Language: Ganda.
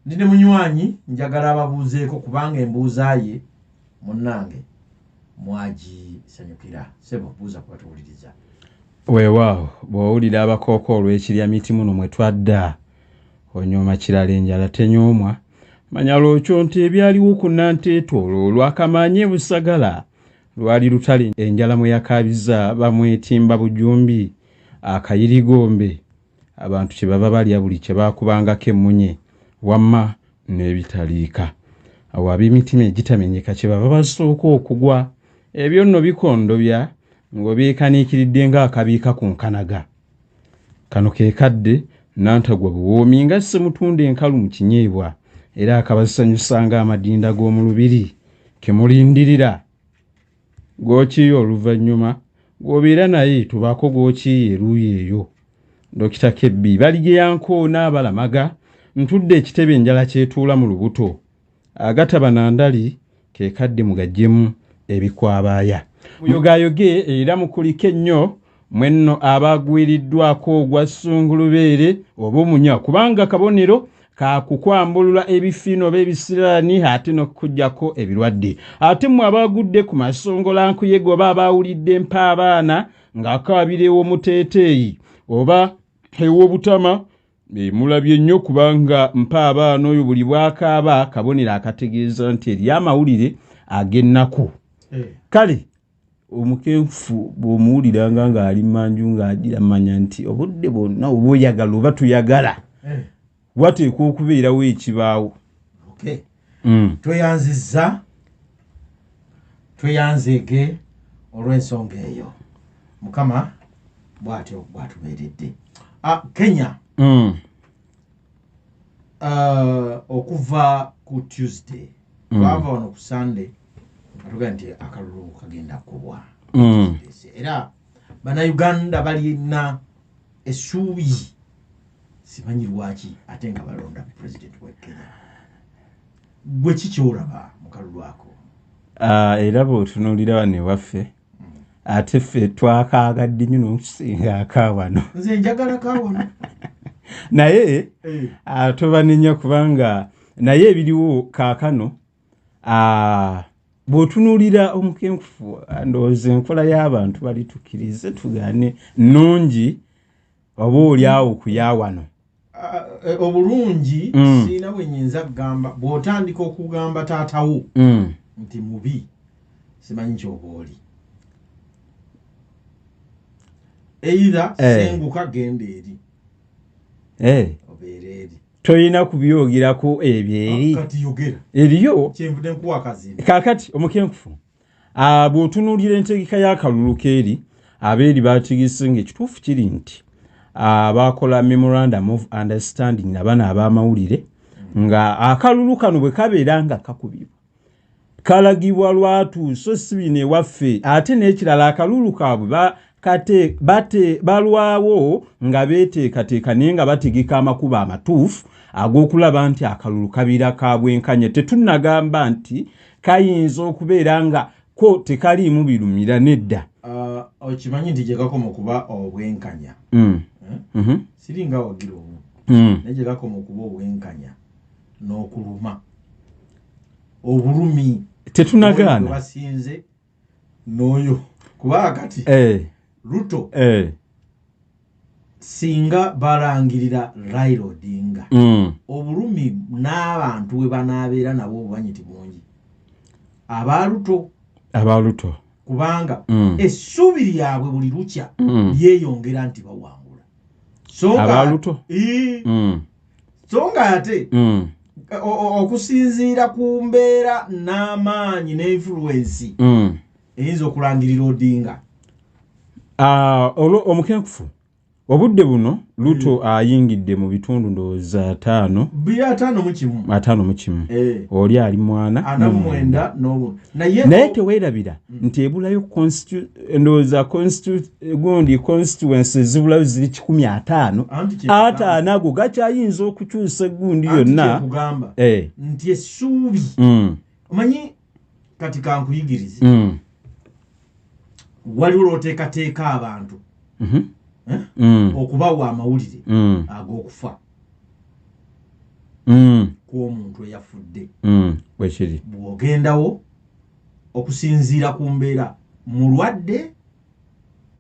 ndine munywanyi njagala ababuuzeeko kubanga embuuza ye munnange mwagisanyukira sebo buuza kuba tuwuliriza. Weewaawo bw'owulira abakooko olw'ekirya miti muno mwe twadda onyooma kirala enjala tenyoomwa manya lwokyo nti ebyaliwo ku Nanteetolo lwakamanye Busagala lwali lutale enjala mwe yakaabiza bamwetimba Bujumbi akayirigombe abantu kye baba balya buli kye baakubangako emmunye wamma n'ebitaliika awo ab'emitima egitamenyeka kye baba basooka okugwa ebyo nno bikondobya ng'obyekaniikiridde ng'akabiika ku nkanaga. Kano ke kadde nantagwa buwoomi nga ssemutunda enkalu mu kinyeebwa era akabasanyusa ng'amadinda g'omu lubiri ke mulindirira gw'okiiye oluvannyuma gw'obeera naye tubaako gw'okiiye eruuyi eyo. Dokita Kebbi Baligeyanko n'abalamaga ntudde ekitebe enjala kyetuula mu lubuto agataba nandali ke kadde mugajjemu ebikwabaaya. Muyogayoge era mukulike ennyo mwenno abagwiriddwako ogwa ssungulubeere oba omunya kubanga kabonero kakukwambulula ebifiino b'ebisiraani ate n'okujjako ebirwadde. Ate mmwe abagudde ku masongolankuyege oba abawulidde empaabaana ng'akaabirewo muteeteeyi oba ew'obutama mulabye nnyo kubanga mpaabaana oyo buli bw'akaaba kabonero akategeeza nti eri amawulire ag'ennaku. Kale omukenfu bw'omuwuliranga ng'ali manju ng'agira manya nti obudde bwonna oba oyagala oba tuyagala wateekwa okubeerawo ekibaawo. Tweyanzeege olw'ensonga eyo Mukama bw'atyo bw'atubeeredde. Kenya okuva ku Tuesday twava wano ku Sunday atuga nti akalulu kagenda kubwa era Bannayuganda balina essuubi simanyi lwaki ate nga balonda president wa Kenya. Gwe kikyolaba mu kalulu ako? Era bw'otunuulira wano ewaffe ate ffe twakaagadde nnyo n'okusinga akaawano. Nze njagala kaawano naye atoba nnyo kubanga naye ebiriwo kaakano bw'otunuulira omukenkufu ndowooza enkola y'abantu bali tukkirize tugaane nnungi oba oli awo kuyaawano. Obulungi siina bwe nnyinza kugamba bw'otandika okugamba taatawo nti mubi simanyi ky'oba oli. Either senguka genda eri obeera eri toyina kubyogerako ebyo eri kati yogera eriyo kyenvudde nkuwa kazini. Kaakati omukenkufu bw'otunuulira entegeka y'akalulu keeri abeeri bategese ng'ekituufu kiri nti baakola memorandum of understanding nabana ab'amawulire nga akalulu kano bwe kabeera nga kakubibwa kalagibwa lwatu so si bino ewaffe ate n'ekirala akalulu kaabwe balwawo nga beeteekateeka naye nga bategeka amakubo amatuufu ag'okulaba nti akalulu kabiira ka bwenkanya. Tetunnagamba nti kayinza okubeera nga ko tekaliimu birumira nedda. Okimanyi nti gye gakoma okuba obwenkanya siringa wagira obu naye gye gakoma okuba obwenkanya n'okuluma obulumi tetunagaana basinze n'oyo kuba kati Ruto singa balangirira Raila Odinga obulumi n'abantu we banaabeera nabo obubanyiti bungi abaluto kubanga essuubi lyabwe buli lukya lyeyongera nti bawangula songa ate okusinziira ku mbeera n'amaanyi n'influensi eyinza okulangirira Odinga. Omukenkufu obudde buno Ruto ayingidde mu bitundu ndowooza 5 mu kimu oli ali mwana 49 n'obu naye teweerabira nti ebulayo ndowooza constituency zibulayo ziri 15 ate anago gakyayinza okukyusa egundi yonna nti essuubi omanyi kati kankuyigirize waliwo lw'oteekateeka abantu okubawa amawulire ag'okufa w'omuntu eyafudde bwekiri bw'ogendawo okusinziira ku mbeera mulwadde